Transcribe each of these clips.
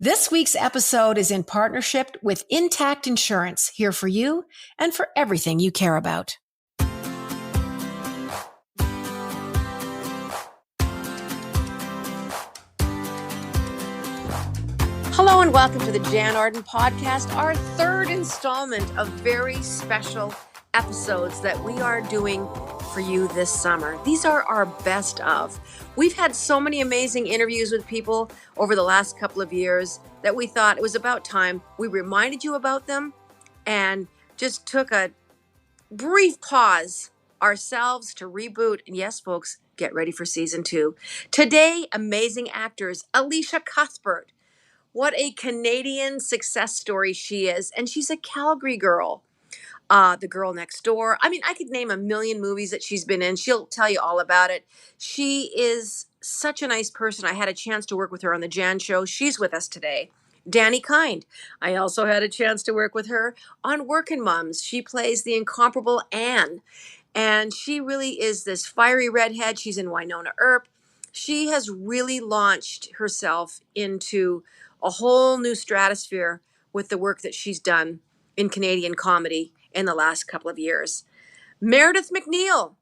This week's episode is in partnership with Intact Insurance, here for you and for everything you care about. Hello and welcome to the Jann Arden podcast, our third installment of very special episodes that we are doing for you this summer. These are our best of. We've had so many amazing interviews with people over the last couple of years that we thought it was about time we reminded you about them and just took a brief pause ourselves to reboot. And yes, folks, get ready for season 2. Today, amazing actors, Elisha Cuthbert. What a Canadian success story she is. And she's a Calgary girl. The Girl Next Door. I mean, I could name a million movies that she's been in. She'll tell you all about it. She is such a nice person. I had a chance to work with her on the Jann Show. She's with us today. Dani Kind. I also had a chance to work with her on Workin' Moms. She plays the incomparable Anne. And she really is this fiery redhead. She's in Winona Earp. She has really launched herself into a whole new stratosphere with the work that she's done in Canadian comedy in the last couple of years. Meredith McNeill,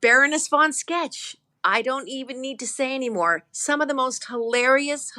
Baroness von Sketch. I don't even need to say anymore. Some of the most hilarious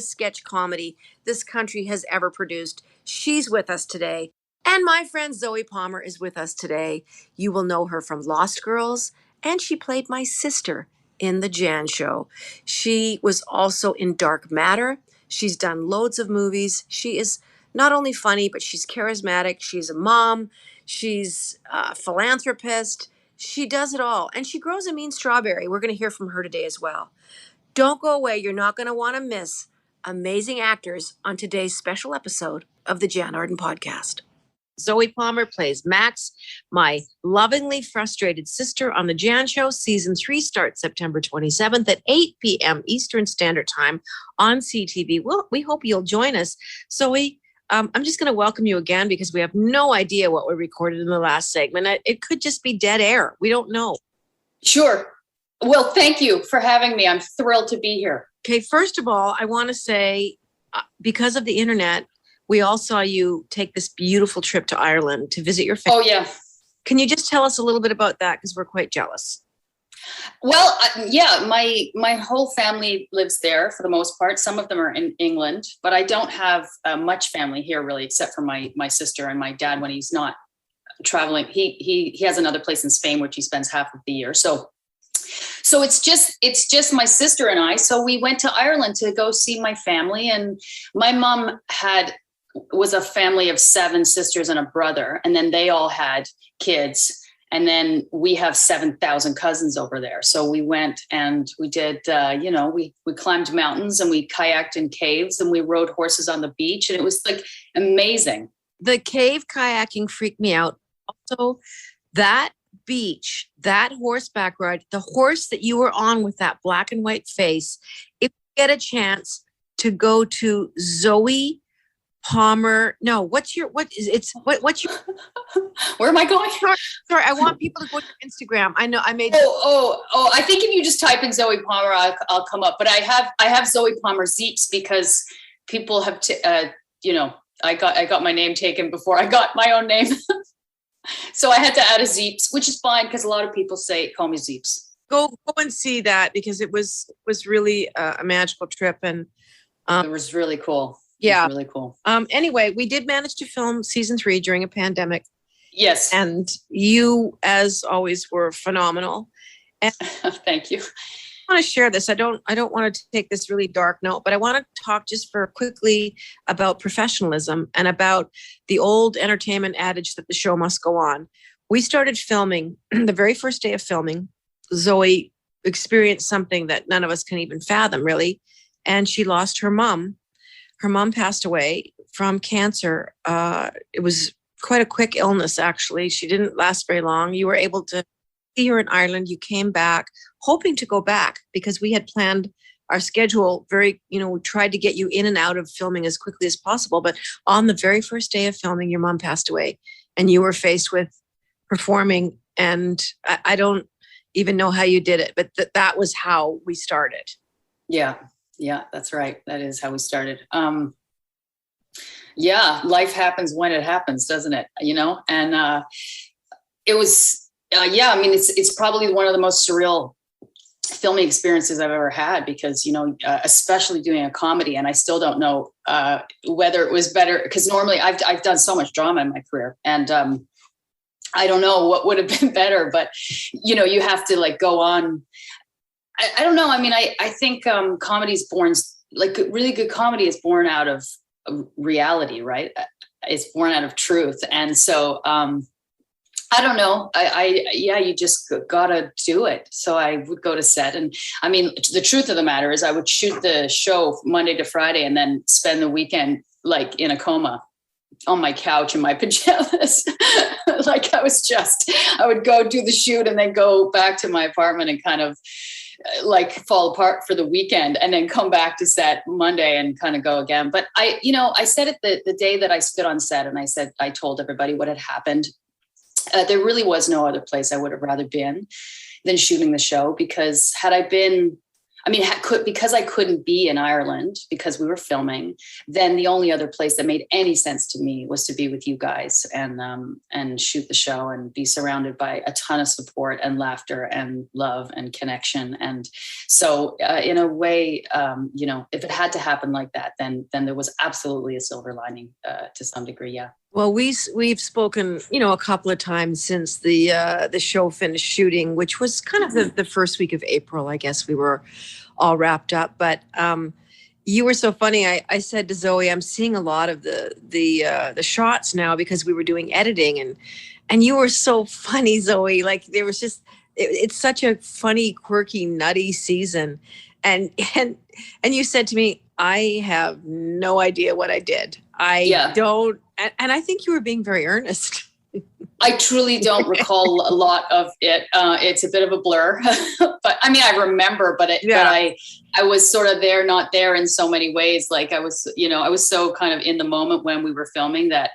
sketch comedy this country has ever produced. She's with us today. And my friend Zoie Palmer is with us today. You will know her from Lost Girls, and she played my sister in the Jann Show. She was also in Dark Matter. She's done loads of movies. She is not only funny, but she's charismatic. She's a mom. She's a philanthropist. She does it all. And she grows a mean strawberry. We're going to hear from her today as well. Don't go away. You're not going to want to miss amazing actors on today's special episode of the Jann Arden podcast. Zoie Palmer plays Max, my lovingly frustrated sister on the Jann Show. Season 3 starts September 27th at 8 p.m. Eastern Standard Time on CTV. Well, we hope you'll join us. Zoie, I'm just going to welcome you again because we have no idea what we recorded in the last segment. It could just be dead air. We don't know. Sure. Well, thank you for having me. I'm thrilled to be here. Okay, first of all, I want to say, because of the internet, we all saw you take this beautiful trip to Ireland to visit your family. Oh, yeah. Can you just tell us a little bit about that? Because we're quite jealous. Well, yeah, my whole family lives there for the most part. Some of them are in England, but I don't have much family here really, except for my sister and my dad when he's not traveling. He has another place in Spain, which he spends half of the year. So it's just my sister and I. So we went to Ireland to go see my family, and my mom was a family of 7 sisters and a brother, and then they all had kids. And then we have 7,000 cousins over there. So we went and we did, we climbed mountains and we kayaked in caves and we rode horses on the beach. And it was like amazing. The cave kayaking freaked me out. Also, that beach, that horseback ride, the horse that you were on with that black and white face, if you get a chance to go to Zoie Palmer. No, what's your where am I going? Sorry, I want people to go to Instagram. I know I made. Oh! I think if you just type in Zoie Palmer, I'll come up. But I have Zoie Palmer Zeeps because people have, I got my name taken before I got my own name, so I had to add a Zeeps, which is fine because a lot of people call me Zeeps. Go and see that because it was really a magical trip, and it was really cool. Yeah. Really cool. Anyway, we did manage to film season 3 during a pandemic. Yes. And you, as always, were phenomenal. And thank you. I want to share this. I don't want to take this really dark note, but I want to talk just for quickly about professionalism and about the old entertainment adage that the show must go on. We started filming the very first day of filming. Zoie experienced something that none of us can even fathom, really. And she lost her mom. Her mom passed away from cancer. It was quite a quick illness, actually. She didn't last very long. You were able to see her in Ireland. You came back, hoping to go back because we had planned our schedule we tried to get you in and out of filming as quickly as possible. But on the very first day of filming, your mom passed away and you were faced with performing. And I don't even know how you did it, but that was how we started. Yeah. Yeah, that's right. That is how we started. Yeah, life happens when it happens, doesn't it? And it was, yeah, I mean, it's probably one of the most surreal filming experiences I've ever had, because, especially doing a comedy, and I still don't know whether it was better, because normally I've done so much drama in my career, and I don't know what would have been better, but you have to like go on. I don't know. I mean, I think comedy is born, like really good comedy is born out of reality, right? It's born out of truth. And so I don't know. Yeah, you just gotta do it. So I would go to set, and I mean, the truth of the matter is I would shoot the show Monday to Friday and then spend the weekend like in a coma on my couch in my pajamas. Like I would go do the shoot and then go back to my apartment and kind of like fall apart for the weekend, and then come back to set Monday and kind of go again. But I said it the day that I stood on set, and I told everybody what had happened. There really was no other place I would have rather been than shooting the show, because because I couldn't be in Ireland because we were filming, then the only other place that made any sense to me was to be with you guys and shoot the show and be surrounded by a ton of support and laughter and love and connection. And so in a way, if it had to happen like that, then there was absolutely a silver lining to some degree. Yeah. Well, we've spoken, a couple of times since the show finished shooting, which was kind of the first week of April. I guess we were all wrapped up. But you were so funny. I said to Zoie, I'm seeing a lot of the shots now because we were doing editing, and you were so funny, Zoie. Like there was just it's such a funny, quirky, nutty season, and you said to me, I have no idea what I did. I don't. And I think you were being very earnest. I truly don't recall a lot of it. It's a bit of a blur, but I mean, I remember, but I was sort of there, not there in so many ways. Like I was so kind of in the moment when we were filming that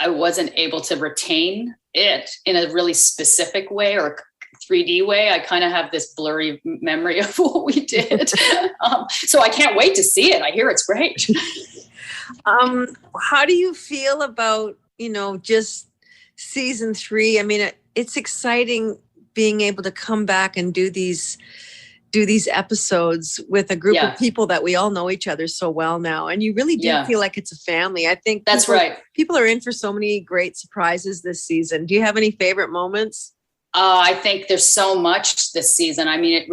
I wasn't able to retain it in a really specific way or 3D way. I kind of have this blurry memory of what we did. So I can't wait to see it. I hear it's great. How do you feel about, just season 3? I mean, it's exciting being able to come back and do these episodes with a group of people that we all know each other so well now. And you really do feel like it's a family. I think that's right. People are in for so many great surprises this season. Do you have any favorite moments? I think there's so much this season. I mean,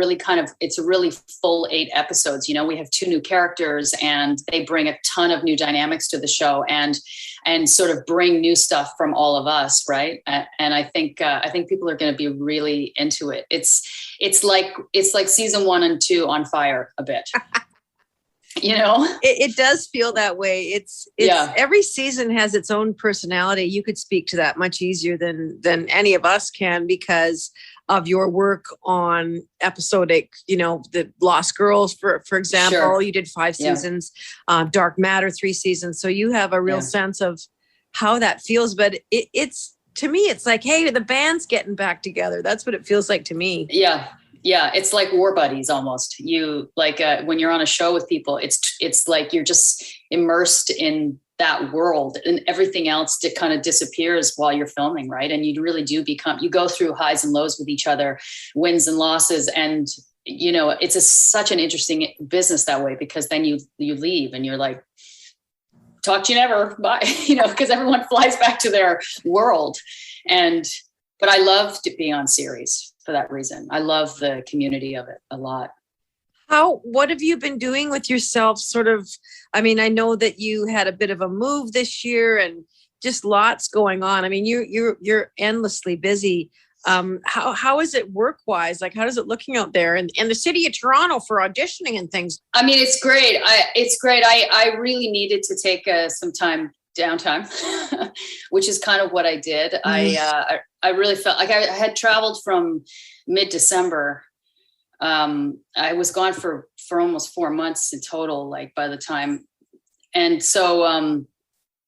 it's a really full 8 episodes. We have 2 new characters, and they bring a ton of new dynamics to the show and sort of bring new stuff from all of us. Right. And I think people are going to be really into it. It's like season 1 and 2 on fire a bit. It does feel that way. It's every season has its own personality. You could speak to that much easier than any of us can because of your work on episodic, the Lost Girls, for example. Sure. You did 5 seasons, Dark Matter 3 seasons. So you have a real sense of how that feels. But it's to me, it's like, hey, the band's getting back together. That's what it feels like to me. Yeah. Yeah, it's like war buddies almost. You like when you're on a show with people, it's like you're just immersed in that world, and everything else kind of disappears while you're filming, right? And you really do you go through highs and lows with each other, wins and losses, and it's such an interesting business that way, because then you leave and you're like, talk to you never, bye, because everyone flies back to their world. But I love to be on series for that reason. I love the community of it a lot. What have you been doing with yourself? Sort of, I mean, I know that you had a bit of a move this year and just lots going on. I mean, you're endlessly busy. How is it work-wise? Like, how is it looking out there in the city of Toronto for auditioning and things? I mean, it's great. I really needed to take some downtime, which is kind of what I did. I really felt like I had traveled from mid-December. I was gone for almost 4 months in total, like by the time. And so,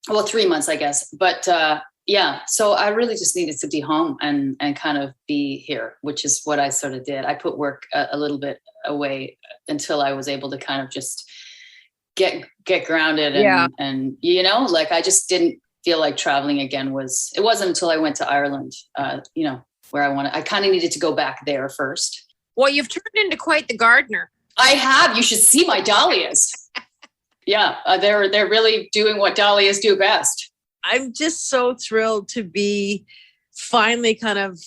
3 months, I guess. But yeah. So I really just needed to be home and kind of be here, which is what I sort of did. I put work a little bit away until I was able to kind of just get grounded and like I just didn't feel like traveling again. It wasn't until I went to Ireland, where I kind of needed to go back there first. Well, you've turned into quite the gardener. I have. You should see my dahlias. Yeah, they're really doing what dahlias do best. I'm just so thrilled to be finally kind of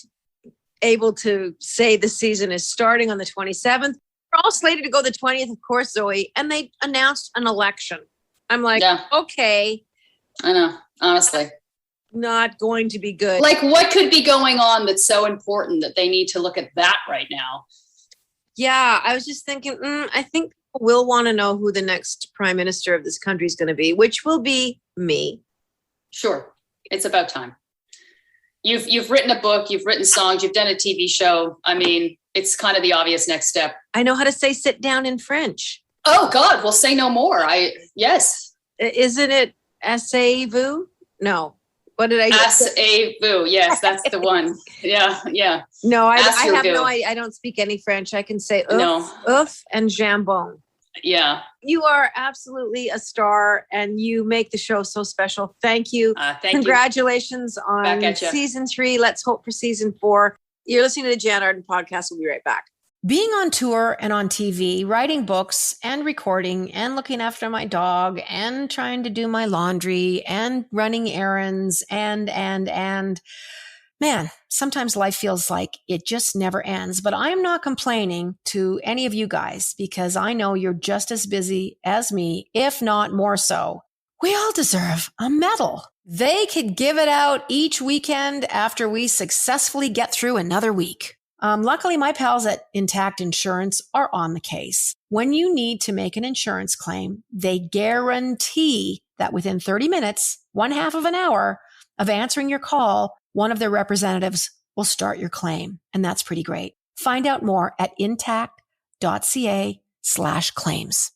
able to say the season is starting on the 27th. We're all slated to go the 20th, of course, Zoe, and they announced an election. I'm like, okay. I know, honestly. Not going to be good. Like, what could be going on that's so important that they need to look at that right now? Yeah, I was just thinking, I think we'll want to know who the next prime minister of this country is going to be, which will be me. Sure. It's about time. You've written a book, you've written songs, you've done a TV show. I mean, it's kind of the obvious next step. I know how to say sit down in French. Oh God, well, say no more. Yes. Isn't it asseyez-vous? No. What did I say? Asseyez-vous. Yes, that's the one. Yeah. No, I don't speak any French. I can say ouf and jambon. Yeah. You are absolutely a star and you make the show so special. Thank you. Congratulations on season 3. Let's hope for season 4. You're listening to the Jann Arden podcast. We'll be right back. Being on tour and on TV, writing books and recording and looking after my dog and trying to do my laundry and running errands and man, sometimes life feels like it just never ends. But I'm not complaining to any of you guys because I know you're just as busy as me, if not more so. We all deserve a medal. They could give it out each weekend after we successfully get through another week. Luckily, my pals at Intact Insurance are on the case. When you need to make an insurance claim, they guarantee that within 30 minutes, 1/2 of an hour of answering your call, one of their representatives will start your claim. And that's pretty great. Find out more at intact.ca/claims.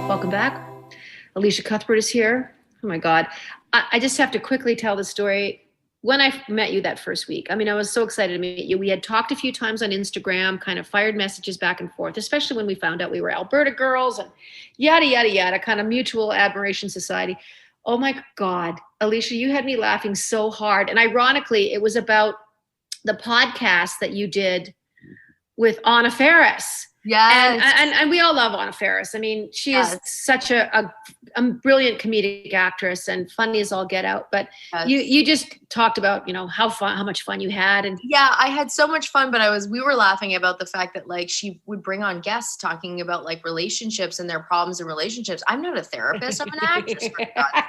Welcome back. Elisha Cuthbert is here. Oh my God. I just have to quickly tell the story. When I met you that first week, I mean, I was so excited to meet you. We had talked a few times on Instagram, kind of fired messages back and forth, especially when we found out we were Alberta girls and yada, yada, yada, kind of mutual admiration society. Oh my God, Elisha, you had me laughing so hard. And ironically, it was about the podcast that you did with Anna Faris. Yes. And we all love Anna Faris. I mean, she is such a brilliant comedic actress and funny as all get out. But you just talked about, how much fun you had. And yeah, I had so much fun, but we were laughing about the fact that like she would bring on guests talking about like relationships and their problems in relationships. I'm not a therapist, I'm an actress. For God.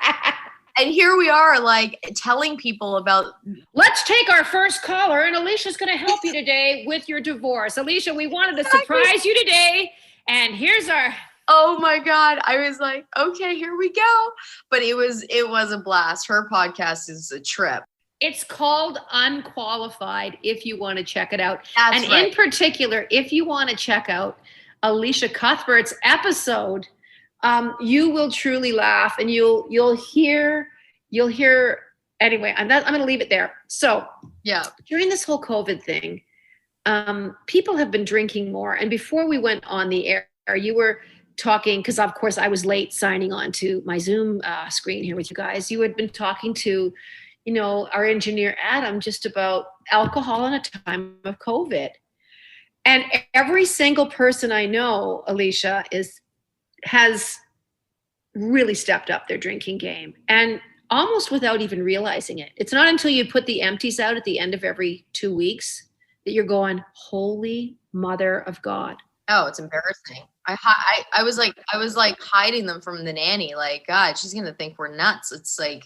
And here we are, like, telling people about... Let's take our first caller, and Alicia's going to help you today with your divorce. Alicia, we wanted to surprise you today, and here's our... Oh, my God. I was like, okay, here we go. But it was a blast. Her podcast is a trip. It's called Unqualified, if you want to check it out. That's right. In particular, if you want to check out Elisha Cuthbert's episode... you will truly laugh and you'll hear anyway, I'm going to leave it there. So yeah, during this whole COVID thing, people have been drinking more. And before we went on the air, you were talking, because of course I was late signing on to my Zoom screen here with you guys. You had been talking to, our engineer, Adam, just about alcohol in a time of COVID. And every single person I know, Elisha, has really stepped up their drinking game and almost without even realizing it. It's not until you put the empties out at the end of every 2 weeks that you're going, holy mother of God. Oh, it's embarrassing. I was like hiding them from the nanny. Like, God, she's going to think we're nuts. It's like,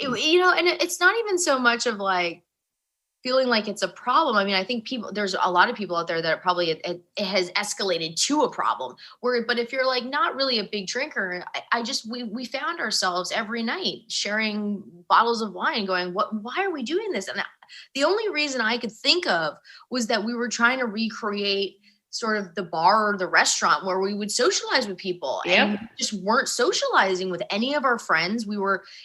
and it's not even so much of like, feeling like it's a problem. I mean, I think there's a lot of people out there that probably it has escalated to a problem. But if you're like not really a big drinker, we found ourselves every night sharing bottles of wine going, why are we doing this? And the only reason I could think of was that we were trying to recreate sort of the bar or the restaurant where we would socialize with people, and we just weren't socializing with any of our friends.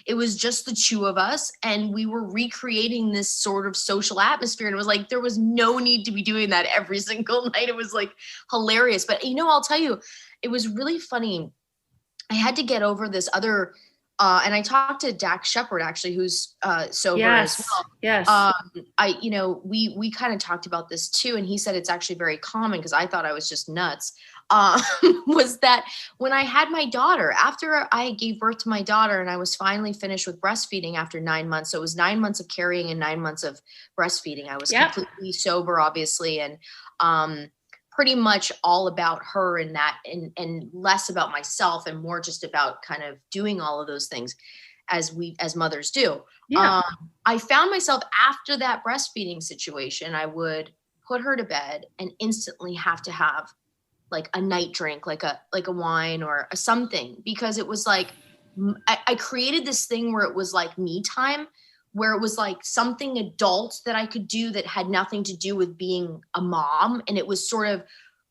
It was just the two of us, and we were recreating this sort of social atmosphere. And it was like, there was no need to be doing that every single night. It was like hilarious. But I'll tell you, it was really funny. I had to get over this other, and I talked to Dax Shepard, actually, who's sober as well. Yes. We kind of talked about this too, and he said it's actually very common, because I thought I was just nuts. Was that when I had my daughter, after I gave birth to my daughter, and I was finally finished with breastfeeding after 9 months. So it was 9 months of carrying and 9 months of breastfeeding. I was completely sober, obviously, and pretty much all about her and that, and less about myself, and more just about kind of doing all of those things as mothers do. I found myself, after that breastfeeding situation, I would put her to bed and instantly have to have like a night drink, like a wine or a something, because it was like, I created this thing where it was like me time, where it was like something adult that I could do that had nothing to do with being a mom. And it was sort of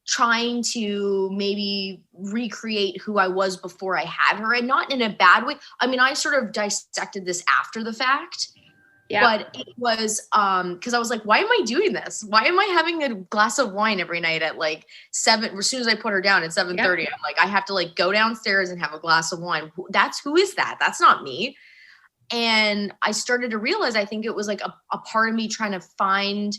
trying to maybe recreate who I was before I had her, and not in a bad way. I mean, I sort of dissected this after the fact, but it was, cause I was like, why am I doing this? Why am I having a glass of wine every night at like 7, as soon as I put her down at 7:30, I'm like, I have to like go downstairs and have a glass of wine. Who is that? That's not me. And I started to realize, I think it was like a part of me trying to find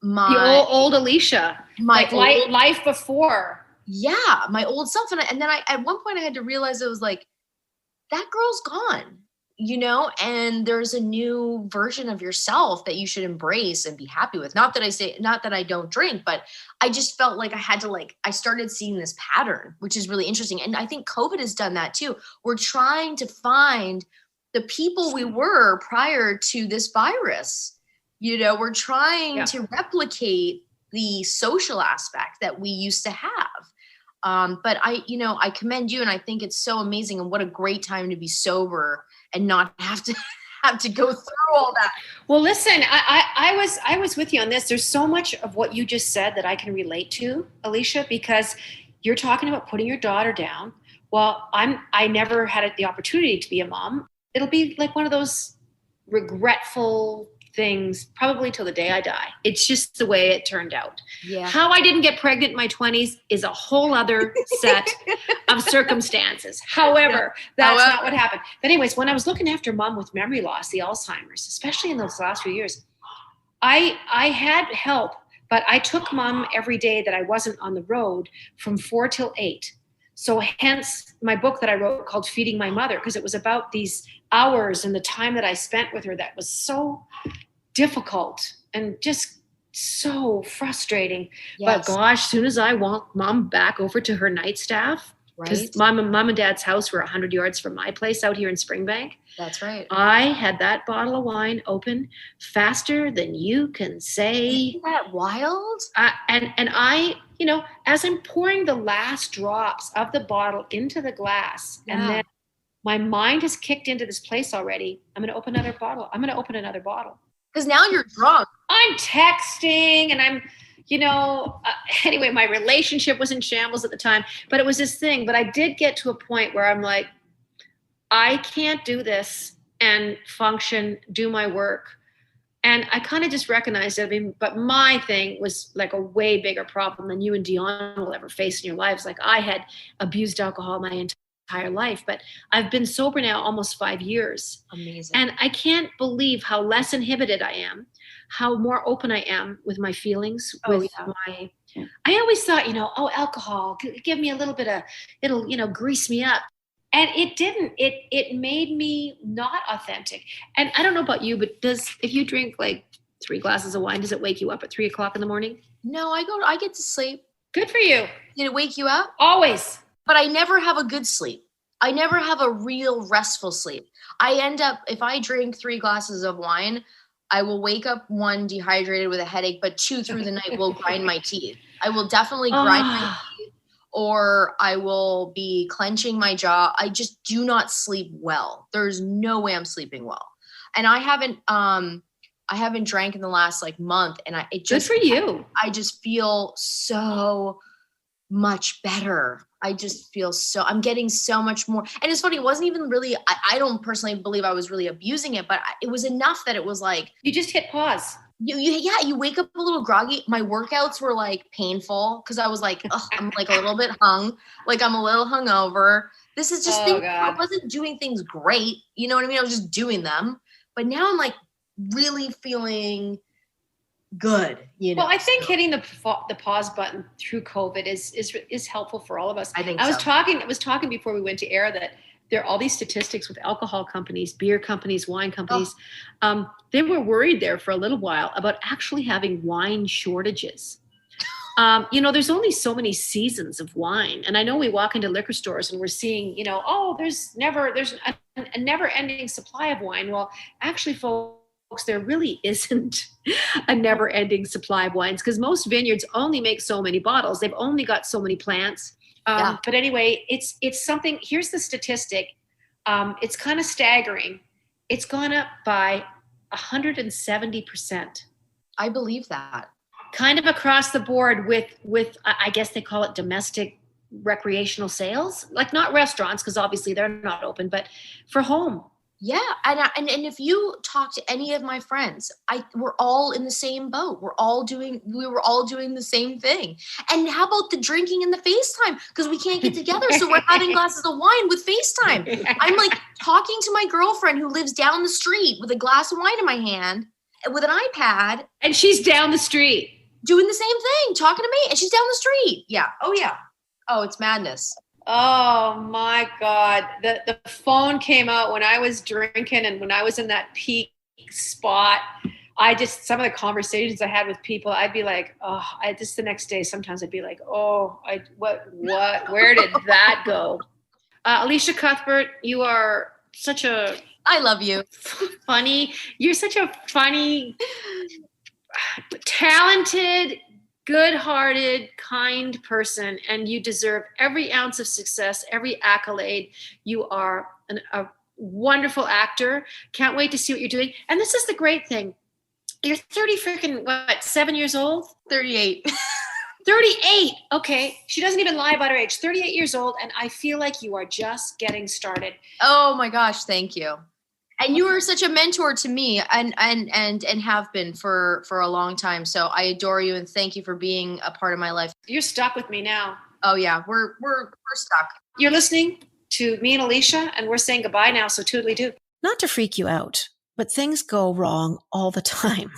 the old Elisha, my like life before. Yeah, my old self. And then at one point I had to realize, it was like, that girl's gone, and there's a new version of yourself that you should embrace and be happy with. Not that I don't drink, but I just felt like I had to I started seeing this pattern, which is really interesting. And I think COVID has done that too. We're trying to find the people we were prior to this virus. We're trying to replicate the social aspect that we used to have. But I commend you, and I think it's so amazing, and what a great time to be sober and not have to go through all that. Well, listen, I was with you on this. There's so much of what you just said that I can relate to, Elisha, because you're talking about putting your daughter down. Well, I never had the opportunity to be a mom. It'll be like one of those regretful things probably till the day I die. It's just the way it turned out. Yeah. How I didn't get pregnant in my 20s is a whole other set of circumstances. However, that's not what happened. But anyways, when I was looking after mom with memory loss, the Alzheimer's, especially in those last few years, I had help, but I took mom every day that I wasn't on the road from 4 till 8. So hence my book that I wrote called Feeding My Mother, because it was about these hours and the time that I spent with her that was so difficult and just so frustrating. Yes. But gosh, as soon as I walked mom back over to her night staff, because mom and dad's house were 100 yards from my place out here in Springbank. That's right. I had that bottle of wine open faster than you can say. Isn't that wild? And I, as I'm pouring the last drops of the bottle into the glass, and then my mind has kicked into this place already. I'm going to open another bottle. Because now you're drunk. I'm texting and I'm, anyway, my relationship was in shambles at the time, but it was this thing. But I did get to a point where I'm like, I can't do this and function, do my work. And I kind of just recognized it. But my thing was like a way bigger problem than you and Dion will ever face in your lives. Like, I had abused alcohol my entire life, but I've been sober now almost 5 years. Amazing. And I can't believe how less inhibited I am, how more open I am with my feelings, I always thought, alcohol, give me a little bit of, it'll, grease me up. And it didn't. It made me not authentic. And I don't know about you, but if you drink like 3 glasses of wine, does it wake you up at 3 o'clock in the morning? No, I get to sleep. Good for you. Did it wake you up? Always. But I never have a good sleep. I never have a real restful sleep. I end up, if I drink 3 glasses of wine, I will wake up 1 dehydrated with a headache, but 2 through the night will grind my teeth. I will definitely grind my teeth, or I will be clenching my jaw. I just do not sleep well. There's no way I'm sleeping well. And I haven't, I haven't drank in the last like month, and good for you. I just feel so much better. I'm getting so much more. And it's funny, it wasn't even really, I don't personally believe I was really abusing it, but it was enough that it was like, you just hit pause. You wake up a little groggy. My workouts were like painful because I was like, I'm like a little bit I'm a little hungover. This is just I wasn't doing things great. You know what I mean? I was just doing them. But now I'm like really feeling good. You know? Well, I think hitting the pause button through COVID is helpful for all of us. I think I was talking before we went to air that there are all these statistics with alcohol companies, beer companies, wine companies. They were worried there for a little while about actually having wine shortages. There's only so many seasons of wine. And I know we walk into liquor stores and we're seeing, there's a never ending supply of wine. Well, actually, folks, there really isn't a never ending supply of wines because most vineyards only make so many bottles. They've only got so many plants. But anyway, it's something, here's the statistic. It's kind of staggering. It's gone up by 170%. I believe that. Kind of across the board with I guess they call it domestic recreational sales, like not restaurants, because obviously they're not open, but for home. Yeah. And if you talk to any of my friends, we're all in the same boat. We were all doing the same thing. And how about the drinking and the FaceTime? Because we can't get together. So we're having glasses of wine with FaceTime. I'm like talking to my girlfriend who lives down the street with a glass of wine in my hand with an iPad. And she's down the street. Doing the same thing, talking to me. And she's down the street. Yeah. Oh, yeah. Oh, it's madness. Oh my God. The phone came out when I was drinking and when I was in that peak spot. Some of the conversations I had with people, I'd be like, the next day, sometimes I'd be like, where did that go? Elisha Cuthbert, you are I love you. You're such a funny, talented, good-hearted, kind person, and you deserve every ounce of success, every accolade. You are a wonderful actor. Can't wait to see what you're doing. And this is the great thing. You're 7 years old? 38. 38. Okay. She doesn't even lie about her age. 38 years old, and I feel like you are just getting started. Oh my gosh, thank you. And you are such a mentor to me and have been for a long time. So I adore you and thank you for being a part of my life. You're stuck with me now. Oh yeah, we're stuck. You're listening to me and Elisha, and we're saying goodbye now. So toodly-doo. Not to freak you out, but things go wrong all the time.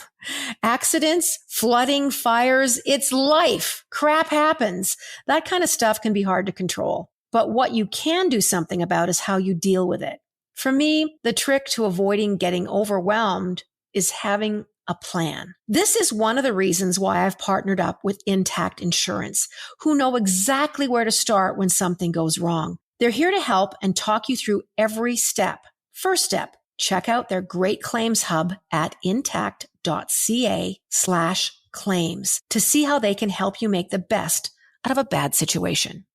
Accidents, flooding, fires, it's life. Crap happens. That kind of stuff can be hard to control. But what you can do something about is how you deal with it. For me, the trick to avoiding getting overwhelmed is having a plan. This is one of the reasons why I've partnered up with Intact Insurance, who know exactly where to start when something goes wrong. They're here to help and talk you through every step. First step, check out their great claims hub at intact.ca/claims to see how they can help you make the best out of a bad situation.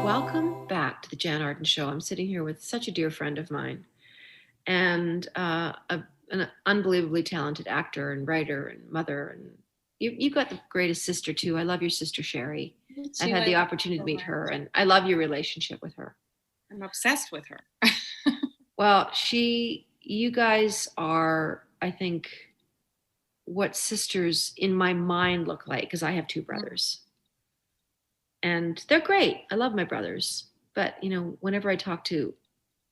Welcome back to the Jann Arden Show. I'm sitting here with such a dear friend of mine and an unbelievably talented actor and writer and mother. And you've got the greatest sister too. I love your sister, Sherry. I've had the opportunity to meet her and I love your relationship with her. I'm obsessed with her. Well, you guys are, I think, what sisters in my mind look like, because I have two brothers. And they're great. I love my brothers. But, whenever I talk to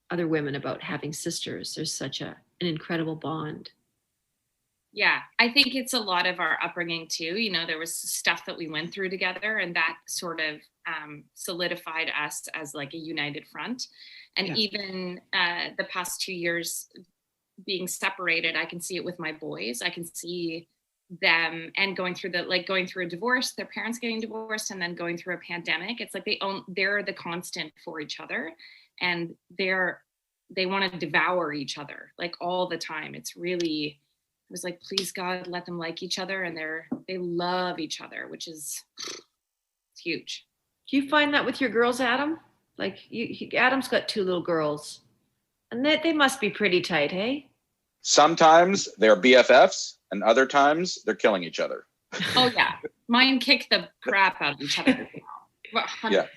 other women about having sisters, there's such an incredible bond. Yeah, I think it's a lot of our upbringing too. There was stuff that we went through together and that sort of solidified us as like a united front. And even the past 2 years being separated, I can see it with my boys. I can see them and going through a divorce, their parents getting divorced, and then going through a pandemic. It's like they're the constant for each other, and they want to devour each other like all the time. It was like, please God, let them like each other, and they love each other, which is huge. Do you find that with your girls, Adam? Like Adam's got two little girls, And they must be pretty tight, hey? Sometimes they're BFFs, and other times they're killing each other. Oh yeah, mine kick the crap out of each other. 100%.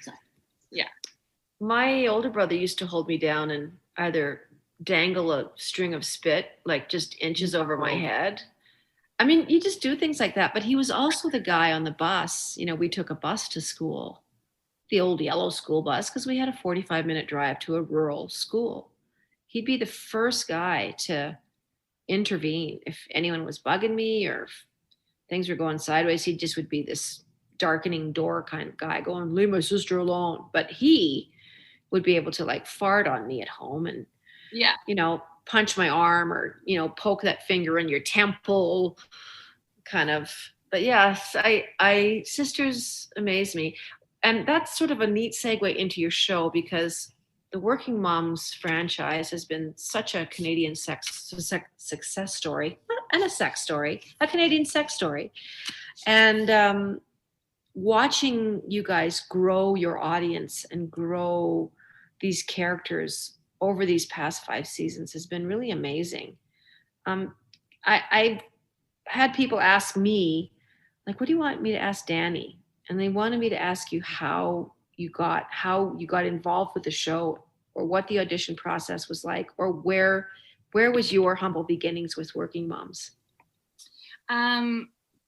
Yeah. My older brother used to hold me down and either dangle a string of spit, like just inches over my head. I mean, you just do things like that. But he was also the guy on the bus. You know, we took a bus to school, the old yellow school bus, because we had a 45-minute drive to a rural school. He'd be the first guy to intervene if anyone was bugging me or if things were going sideways. He just would be this darkening door kind of guy going, leave my sister alone. But he would be able to like fart on me at home and, you know, punch my arm or, you know, poke that finger in your temple kind of. But yes, I sisters amaze me. And that's sort of a neat segue into your show, because the Working Moms franchise has been such a Canadian success story and a sex story, a Canadian sex story. And watching you guys grow your audience and grow these characters over these past 5 seasons has been really amazing. I've had people ask me, like, what do you want me to ask Dani? And they wanted me to ask you how you got involved with the show, or what the audition process was like, or where was your humble beginnings with Working Moms?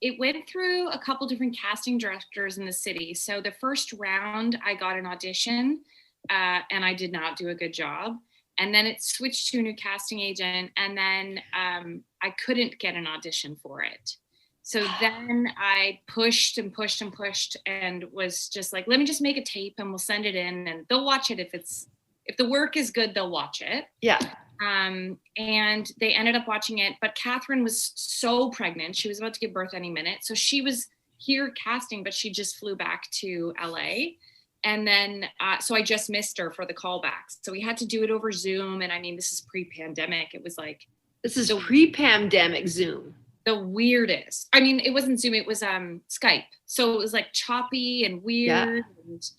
It went through a couple different casting directors in the city. So the first round, I got an audition, and I did not do a good job. And then it switched to a new casting agent, and then I couldn't get an audition for it. So then I pushed and pushed and pushed, and was just like, let me just make a tape and we'll send it in and they'll watch it. If the work is good, they'll watch it. Yeah. And they ended up watching it, but Catherine was so pregnant. She was about to give birth any minute. So she was here casting, but she just flew back to LA. And then, so I just missed her for the callbacks. So we had to do it over Zoom. And I mean, this is pre-pandemic. It was like, this is pre-pandemic Zoom. The weirdest. I mean, it wasn't Zoom, it was Skype. So it was like choppy and weird. Yeah. And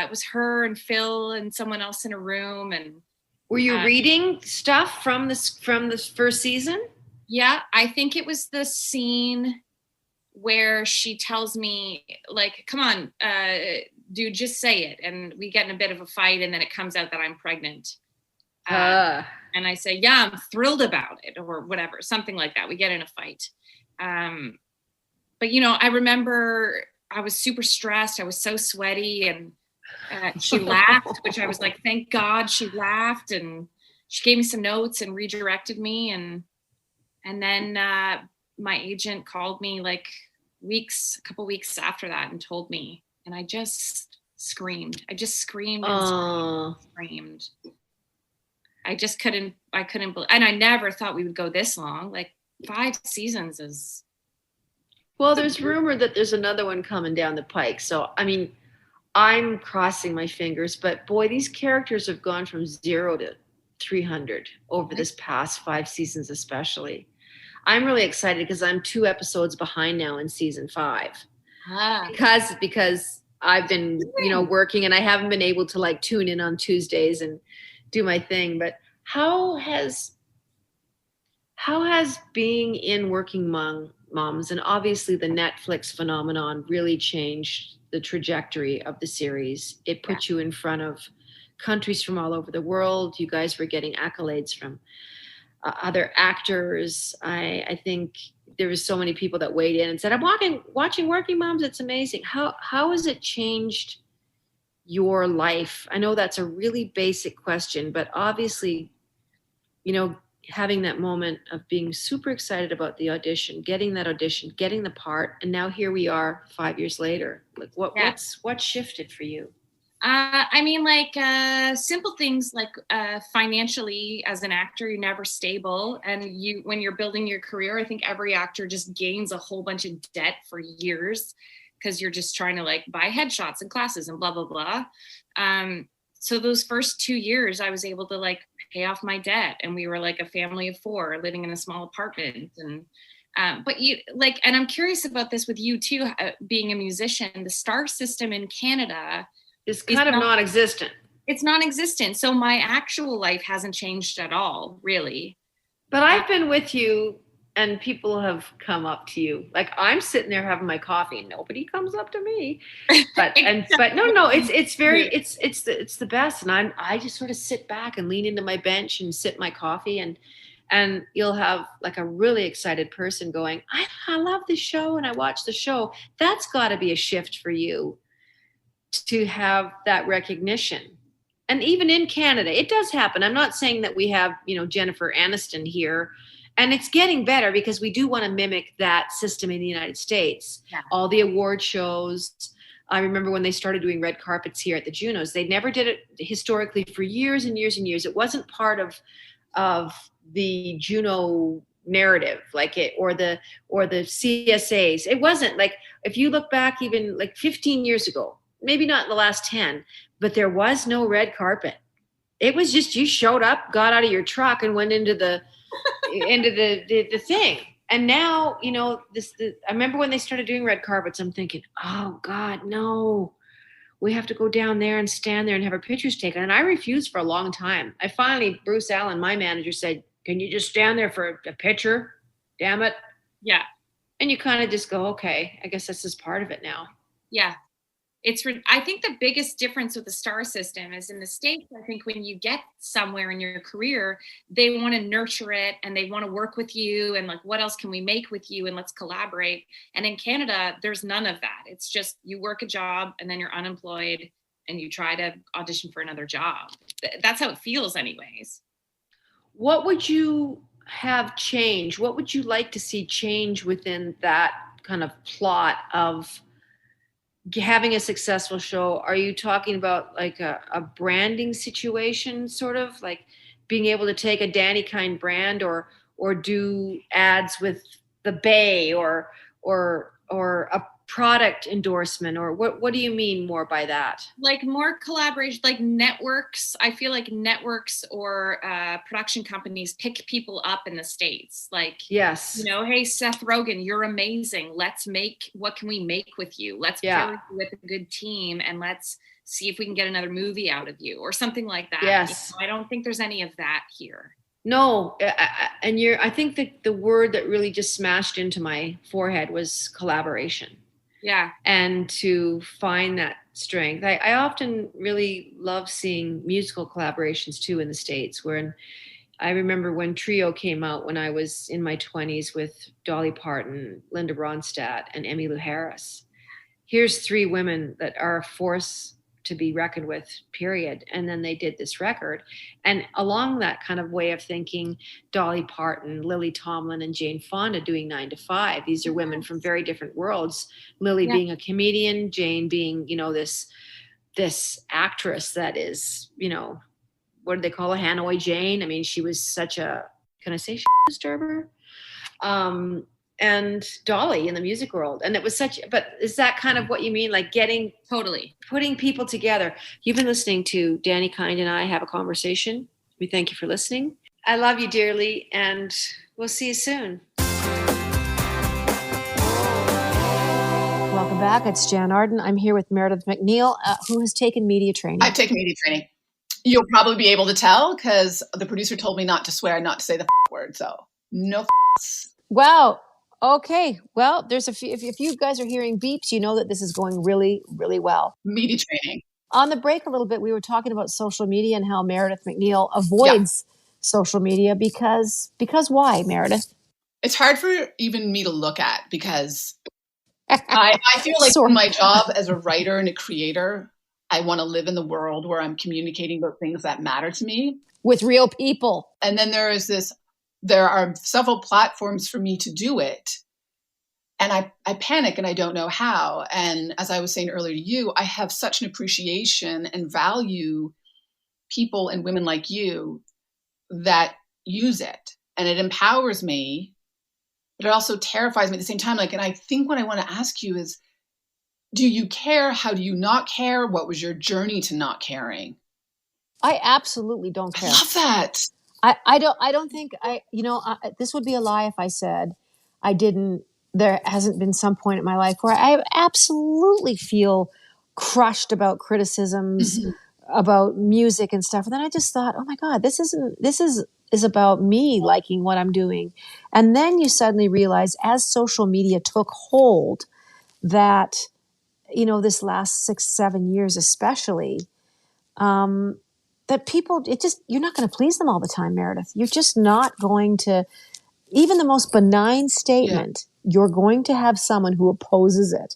it was her and Phil and someone else in a room. And were you reading stuff from this first season? Yeah, I think it was the scene where she tells me, like, come on, dude, just say it. And we get in a bit of a fight, and then it comes out that I'm pregnant. And I say, yeah, I'm thrilled about it, or whatever, something like that. We get in a fight. But, you know, I remember I was super stressed. I was so sweaty, and she laughed, which I was like, thank God she laughed. And she gave me some notes and redirected me. And then my agent called me like a couple weeks after that and told me, and I just screamed. I just screamed and screamed. I couldn't believe, and I never thought we would go this long. Like 5 seasons is. Well, there's rumor that there's another one coming down the pike. So, I mean, I'm crossing my fingers, but boy, these characters have gone from 0 to 300 over this past 5 seasons, especially. I'm really excited because I'm 2 episodes behind now in season 5. Because I've been, you know, working, and I haven't been able to like tune in on Tuesdays and do my thing. But how has being in Working Moms and obviously the Netflix phenomenon really changed the trajectory of the series? It put you in front of countries from all over the world. You guys were getting accolades from other actors. I think there was so many people that weighed in and said, I'm watching Working Moms. It's amazing. How has it changed your life? I know that's a really basic question, but obviously, you know, having that moment of being super excited about the audition, getting the part, and now here we are 5 years later. Like what shifted for you? I mean, like simple things like financially, as an actor, you're never stable, and when you're building your career, I think every actor just gains a whole bunch of debt for years because you're just trying to like buy headshots and classes and blah blah blah. So those first 2 years, I was able to like pay off my debt, and we were like a family of 4 living in a small apartment. And but you like, and I'm curious about this with you too, being a musician. The star system in Canada is kind of non-existent. It's non-existent. So my actual life hasn't changed at all, really. But I've been with you and people have come up to you. Like I'm sitting there having my coffee and nobody comes up to me. But no, it's the best. And I just sort of sit back and lean into my bench and sip my coffee and you'll have like a really excited person going, I love the show and I watch the show. That's got to be a shift for you to have that recognition. And even in Canada, it does happen. I'm not saying that we have, Jennifer Aniston here. And it's getting better because we do want to mimic that system in the United States. Yeah. All the award shows. I remember when they started doing red carpets here at the Junos. They never did it historically for years and years and years. It wasn't part of the Juno narrative, like it or the CSAs. It wasn't. Like if you look back even like 15 years ago, maybe not in the last 10, but there was no red carpet. It was just you showed up, got out of your truck, and went into the thing. And now, I remember when they started doing red carpets, I'm thinking, oh God, no, we have to go down there and stand there and have our pictures taken. And I refused for a long time. I finally, Bruce Allen, my manager, said, can you just stand there for a picture? Damn it. Yeah. And you kind of just go, okay, I guess this is part of it now. Yeah. I think the biggest difference with the star system is in the States. I think when you get somewhere in your career, they want to nurture it and they want to work with you and like, what else can we make with you? And let's collaborate. And in Canada, there's none of that. It's just you work a job and then you're unemployed and you try to audition for another job. That's how it feels anyways. What would you have change? What would you like to see change within that kind of plot of having a successful show? Are you talking about like a branding situation, sort of like being able to take a Dani kind brand or do ads with the Bay or a product endorsement, or what do you mean more by that? Like more collaboration, like networks. I feel like networks or production companies pick people up in the States. Like, yes, hey, Seth Rogen, you're amazing. What can we make with you? Let's pair you with a good team and let's see if we can get another movie out of you or something like that. Yes. I don't think there's any of that here. No, I think that the word that really just smashed into my forehead was collaboration. Yeah. And to find that strength. I often really love seeing musical collaborations too in the States, I remember when Trio came out when I was in my 20s with Dolly Parton, Linda Ronstadt, and Emmylou Harris. Here's three women that are a force to be reckoned with, period. And then they did this record. And along that kind of way of thinking, Dolly Parton, Lily Tomlin, and Jane Fonda doing 9 to 5. These are women from very different worlds. Lily being a comedian, Jane being, this actress that is, what do they call her? Hanoi Jane. I mean, she was such a, can I say disturber? And Dolly in the music world. And it was but is that kind of what you mean? Like putting people together. You've been listening to Dani Kind and I have a conversation. We thank you for listening. I love you dearly and we'll see you soon. Welcome back. It's Jann Arden. I'm here with Meredith McNeill, who has taken media training. I've taken media training. You'll probably be able to tell because the producer told me not to swear, not to say the word. So no. Wow. Okay. Well, there's if you guys are hearing beeps, you know that this is going really, really well. Media training. On the break a little bit, we were talking about social media and how Meredith McNeill avoids social media because why, Meredith? It's hard for even me to look at because I feel like for my job as a writer and a creator, I want to live in the world where I'm communicating about things that matter to me. With real people. And then there are several platforms for me to do it. And I panic and I don't know how. And as I was saying earlier to you, I have such an appreciation and value people and women like you that use it. And it empowers me, but it also terrifies me at the same time. And I think what I want to ask you is, do you care? How do you not care? What was your journey to not caring? I absolutely don't care. I love that. I don't think this would be a lie if I said I didn't, there hasn't been some point in my life where I absolutely feel crushed about criticisms, about music and stuff. And then I just thought, oh my God, this is about me liking what I'm doing. And then you suddenly realize, as social media took hold, that, this last 6-7 years, especially, that people, you're not going to please them all the time, Meredith. You're just not going to, even the most benign statement, you're going to have someone who opposes it.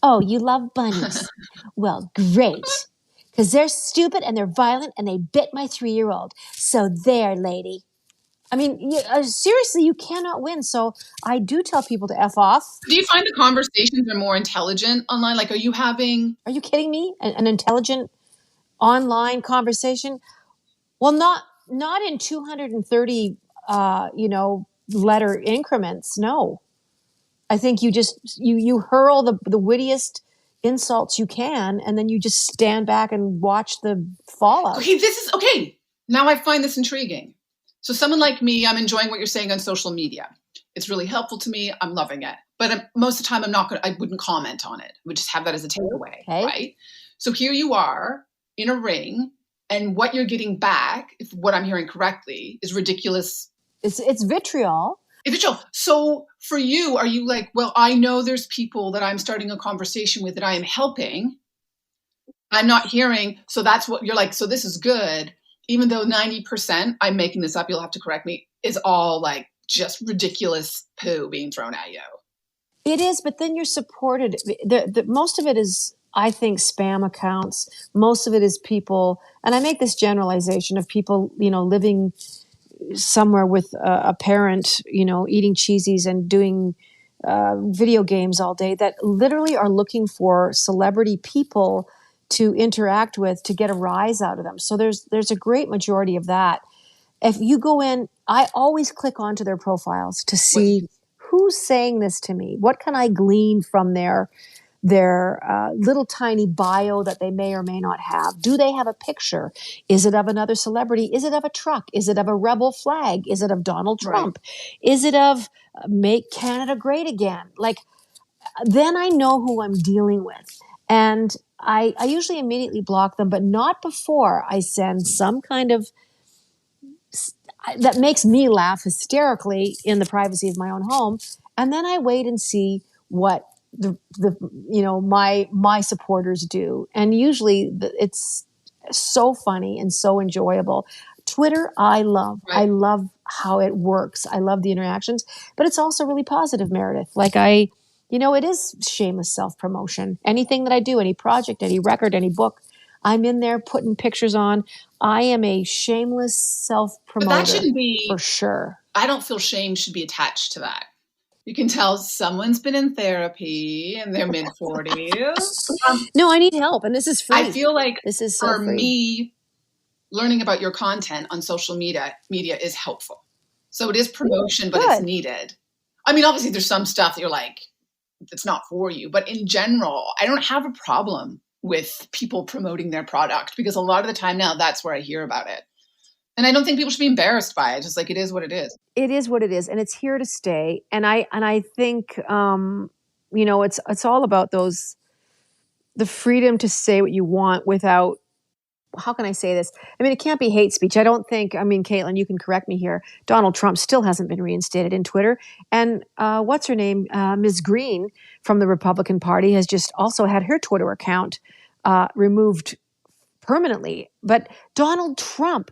Oh, you love bunnies. Well, great. Because they're stupid and they're violent and they bit my 3-year-old. So there, lady. I mean, seriously, you cannot win. So I do tell people to F off. Do you find the conversations are more intelligent online? Like, are you kidding me? An intelligent online conversation? Well, not in 230, letter increments. No. I think you hurl the wittiest insults you can, and then you just stand back and watch the fallout. Okay. Now I find this intriguing. So someone like me, I'm enjoying what you're saying on social media. It's really helpful to me. I'm loving it. But most of the time I wouldn't comment on it. I would just have that as a takeaway, right? So here you are in a ring, and what you're getting back, if what I'm hearing correctly, is ridiculous. It's vitriol. So for you, are you like, well, I know there's people that I'm starting a conversation with that I am helping. I'm not hearing. So that's what you're like. So this is good. Even though 90%, I'm making this up, you'll have to correct me, is all like just ridiculous poo being thrown at you. It is, but then you're supported. Most of it is, I think, spam accounts. Most of it is people, and I make this generalization of people, living somewhere with a parent, eating cheesies and doing video games all day, that literally are looking for celebrity people to interact with, to get a rise out of them. So there's a great majority of that. If you go in, I always click onto their profiles to see who's saying this to me. What can I glean from their little tiny bio that they may or may not have? Do they have a picture? Is it of another celebrity? Is it of a truck? Is it of a rebel flag? Is it of Donald Trump? Right. Is it of Make Canada Great Again? Like, then I know who I'm dealing with. And I usually immediately block them, but not before I send some kind of that makes me laugh hysterically in the privacy of my own home. And then I wait and see what my supporters do. And usually it's so funny and so enjoyable. Twitter, I love. Right. I love how it works. I love the interactions, but it's also really positive, Meredith. Like it is shameless self-promotion. Anything that I do, any project, any record, any book, I'm in there putting pictures on. I am a shameless self-promoter. But that shouldn't be, for sure. I don't feel shame should be attached to that. You can tell someone's been in therapy in their mid-40s. No, I need help, and this is free. I feel like this is so for free. Me, learning about your content on social media is helpful. So it is promotion, but it's needed. I mean, obviously there's some stuff that you're like, it's not for you. But in general, I don't have a problem with people promoting their product, because a lot of the time now that's where I hear about it. And I don't think people should be embarrassed by it. Just like, it is what it is. It is what it is. And it's here to stay. And I think, it's all about the freedom to say what you want without, how can I say this? I mean, it can't be hate speech. I don't think, Caitlin, you can correct me here. Donald Trump still hasn't been reinstated in Twitter. And what's her name? Ms. Green from the Republican Party has just also had her Twitter account removed permanently. But Donald Trump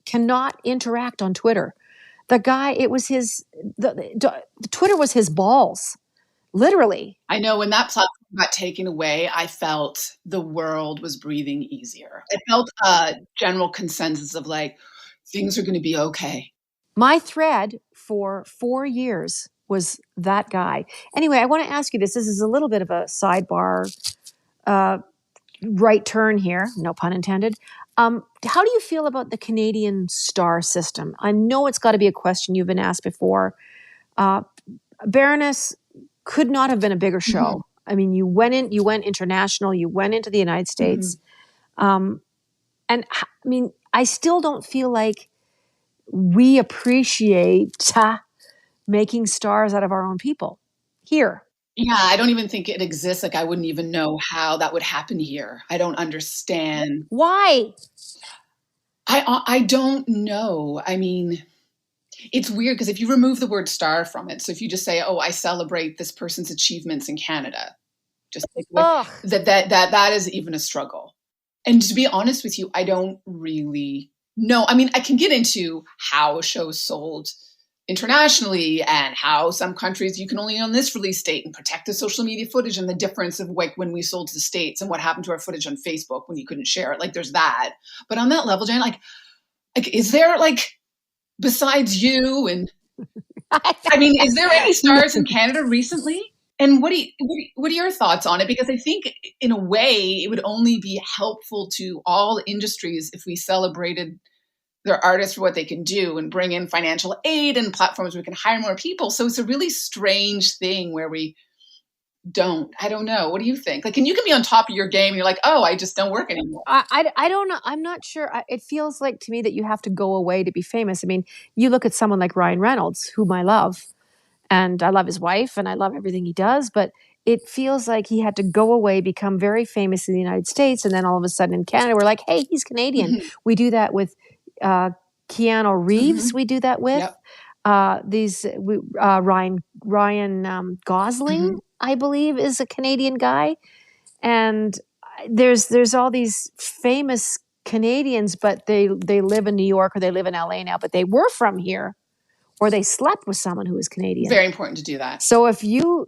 cannot interact on Twitter. The guy, Twitter was his balls. Literally. I know when that platform got taken away, I felt the world was breathing easier. I felt a general consensus of like, things are going to be okay. My thread for 4 years was that guy. Anyway, I want to ask you this. This is a little bit of a sidebar, right turn here, no pun intended. How do you feel about the Canadian star system? I know it's got to be a question you've been asked before. Baroness could not have been a bigger show. Mm-hmm. I mean, you went international, you went into the United States. Mm-hmm. And I mean, I still don't feel like we appreciate making stars out of our own people here. Yeah, I don't even think it exists. Like, I wouldn't even know how that would happen here. I don't understand. Why? I don't know. I mean, it's weird because if you remove the word star from it, so if you just say, "Oh, I celebrate this person's achievements in Canada," just take away, Ugh. that is even a struggle. And to be honest with you, I don't really know. I mean, I can get into how a show is sold internationally and how some countries you can only own this release date and protect the social media footage, and the difference of like when we sold to the States and what happened to our footage on Facebook when you couldn't share it. Like, there's that. But on that level, Jann, like is there, like, besides you and I mean, is there any stars in Canada recently? And what are your thoughts on it? Because I think in a way it would only be helpful to all industries if we celebrated their artists for what they can do and bring in financial aid and platforms where we can hire more people. So it's a really strange thing where we don't. I don't know. What do you think? Like, and you can be on top of your game and you're like, oh, I just don't work anymore. I don't know. I'm not sure. It feels like to me that you have to go away to be famous. I mean, you look at someone like Ryan Reynolds, whom I love, and I love his wife and I love everything he does, but it feels like he had to go away, become very famous in the United States, and then all of a sudden in Canada, we're like, hey, he's Canadian. Mhm. We do that with Keanu Reeves. We do that with Ryan Gosling, I believe, is a Canadian guy. And there's all these famous Canadians, but they live in New York or they live in LA now, but they were from here or they slept with someone who was Canadian. Very important to do that. So I think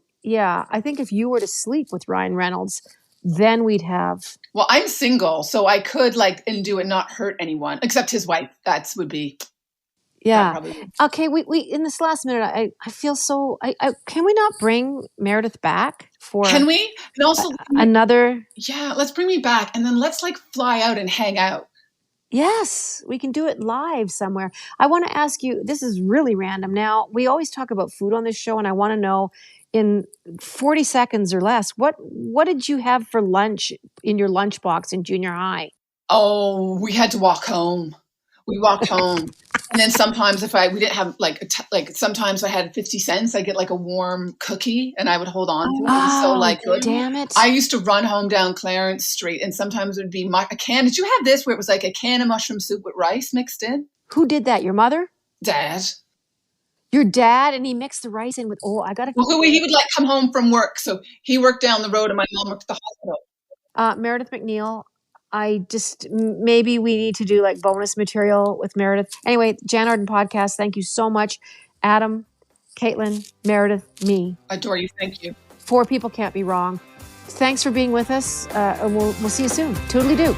if you were to sleep with Ryan Reynolds, then we'd have. Well, I'm single, so I could and do it, not hurt anyone, except his wife. That would be. Yeah. Okay. We in this last minute, I feel so. Can we not bring Meredith back for? Can we? And also another. Yeah, let's bring me back, and then let's fly out and hang out. Yes, we can do it live somewhere. I want to ask you. This is really random. Now we always talk about food on this show, and I want to know in 40 seconds or less what did you have for lunch in your lunchbox in junior high? Oh, we had to walk home. We walked home. And then sometimes if we didn't have sometimes I had 50 cents, I'd get a warm cookie and I would hold on to it. It was so good. Damn it. I used to run home down Clarence Street and sometimes it would be a can. Did you have this where it was like a can of mushroom soup with rice mixed in? Who did that? Your mother? Dad. Your dad, and he mixed the rice in with, I got to. Well, he would come home from work. So he worked down the road and my mom worked at the hospital. Meredith McNeill. Maybe we need to do bonus material with Meredith. Anyway, Jann Arden podcast. Thank you so much. Adam, Caitlin, Meredith, me. Adore you. Thank you. 4 people can't be wrong. Thanks for being with us. And we'll see you soon. Toodly-doo.